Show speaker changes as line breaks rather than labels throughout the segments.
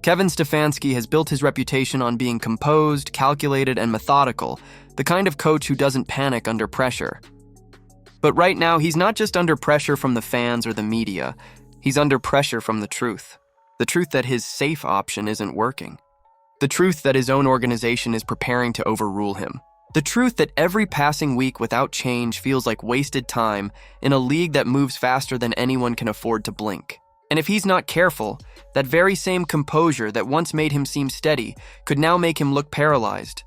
Kevin Stefanski has built his reputation on being composed, calculated, and methodical, the kind of coach who doesn't panic under pressure. But right now, he's not just under pressure from the fans or the media, he's under pressure from the truth. The truth that his safe option isn't working. The truth that his own organization is preparing to overrule him. The truth that every passing week without change feels like wasted time in a league that moves faster than anyone can afford to blink. And if he's not careful, that very same composure that once made him seem steady could now make him look paralyzed.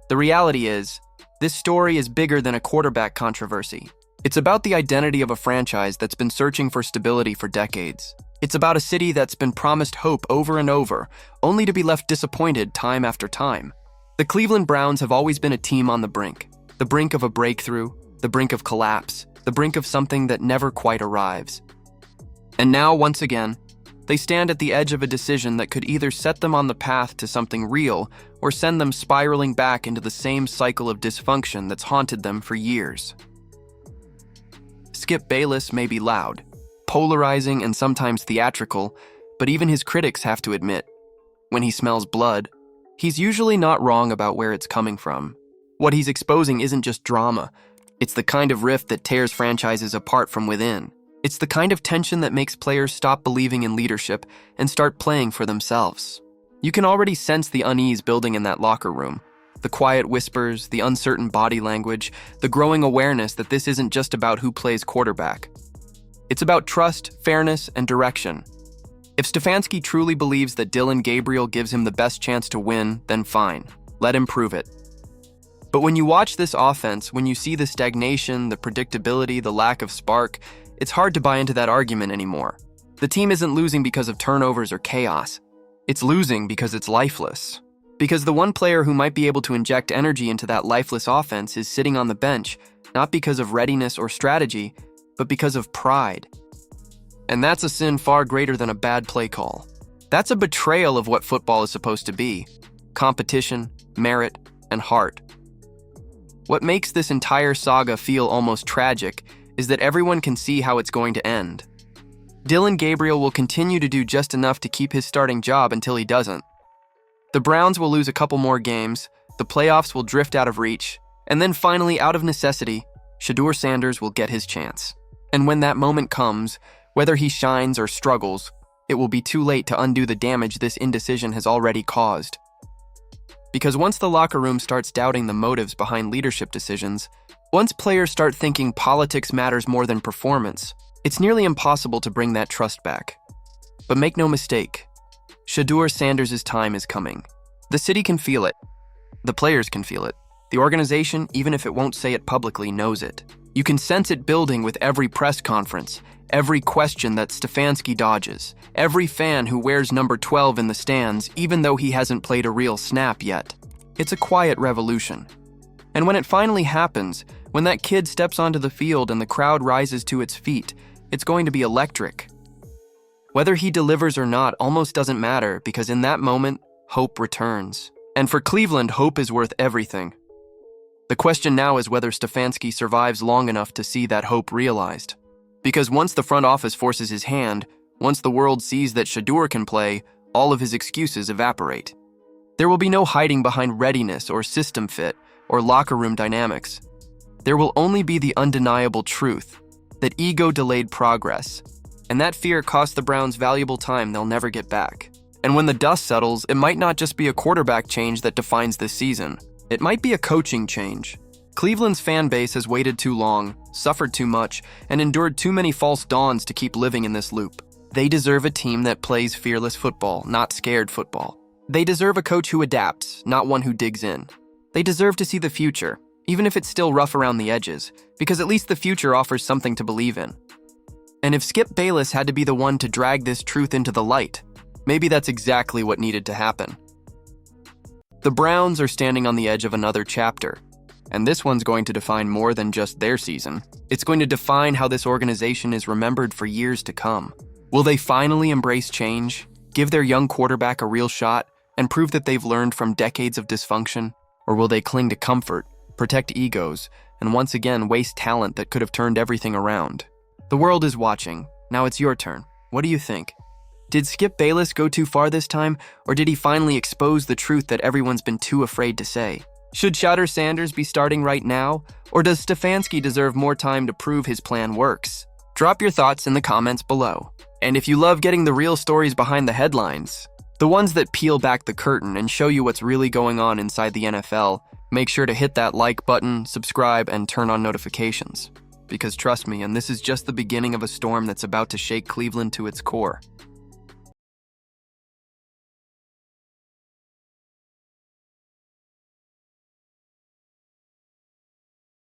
The reality is, this story is bigger than a quarterback controversy. It's about the identity of a franchise that's been searching for stability for decades. It's about a city that's been promised hope over and over, only to be left disappointed time after time. The Cleveland Browns have always been a team on the brink of a breakthrough, the brink of collapse, the brink of something that never quite arrives. And now, once again, they stand at the edge of a decision that could either set them on the path to something real or send them spiraling back into the same cycle of dysfunction that's haunted them for years. Skip Bayless may be loud, polarizing, and sometimes theatrical, but even his critics have to admit, when he smells blood, he's usually not wrong about where it's coming from. What he's exposing isn't just drama. It's the kind of rift that tears franchises apart from within. It's the kind of tension that makes players stop believing in leadership and start playing for themselves. You can already sense the unease building in that locker room. The quiet whispers, the uncertain body language, the growing awareness that this isn't just about who plays quarterback. It's about trust, fairness, and direction. If Stefanski truly believes that Dillon Gabriel gives him the best chance to win, then fine. Let him prove it. But when you watch this offense, when you see the stagnation, the predictability, the lack of spark, it's hard to buy into that argument anymore. The team isn't losing because of turnovers or chaos. It's losing because it's lifeless. Because the one player who might be able to inject energy into that lifeless offense is sitting on the bench, not because of readiness or strategy, but because of pride. And that's a sin far greater than a bad play call. That's a betrayal of what football is supposed to be: competition, merit, and heart. What makes this entire saga feel almost tragic is that everyone can see how it's going to end. Dillon Gabriel will continue to do just enough to keep his starting job until he doesn't. The Browns will lose a couple more games, the playoffs will drift out of reach, and then finally, out of necessity, Shedeur Sanders will get his chance. And when that moment comes, whether he shines or struggles, it will be too late to undo the damage this indecision has already caused. Because once the locker room starts doubting the motives behind leadership decisions, once players start thinking politics matters more than performance, it's nearly impossible to bring that trust back. But make no mistake, Shedeur Sanders' time is coming. The city can feel it. The players can feel it. The organization, even if it won't say it publicly, knows it. You can sense it building with every press conference, every question that Stefanski dodges, every fan who wears number 12 in the stands even though he hasn't played a real snap yet. It's a quiet revolution. And when it finally happens, when that kid steps onto the field and the crowd rises to its feet, it's going to be electric. Whether he delivers or not almost doesn't matter, because in that moment, hope returns. And for Cleveland, hope is worth everything. The question now is whether Stefanski survives long enough to see that hope realized. Because once the front office forces his hand, once the world sees that Shedeur can play, all of his excuses evaporate. There will be no hiding behind readiness or system fit or locker room dynamics. There will only be the undeniable truth that ego delayed progress, and that fear cost the Browns valuable time they'll never get back. And when the dust settles, it might not just be a quarterback change that defines this season. It might be a coaching change. Cleveland's fan base has waited too long, suffered too much, and endured too many false dawns to keep living in this loop. They deserve a team that plays fearless football, not scared football. They deserve a coach who adapts, not one who digs in. They deserve to see the future, even if it's still rough around the edges, because at least the future offers something to believe in. And if Skip Bayless had to be the one to drag this truth into the light, maybe that's exactly what needed to happen. The Browns are standing on the edge of another chapter, and this one's going to define more than just their season. It's going to define how this organization is remembered for years to come. Will they finally embrace change, give their young quarterback a real shot, and prove that they've learned from decades of dysfunction? Or will they cling to comfort, protect egos, and once again waste talent that could have turned everything around? The world is watching. Now it's your turn. What do you think? Did Skip Bayless go too far this time, or did he finally expose the truth that everyone's been too afraid to say? Should Shedeur Sanders be starting right now, or does Stefanski deserve more time to prove his plan works? Drop your thoughts in the comments below. And if you love getting the real stories behind the headlines, the ones that peel back the curtain and show you what's really going on inside the NFL, make sure to hit that like button, subscribe, and turn on notifications. Because trust me, and this is just the beginning of a storm that's about to shake Cleveland to its core.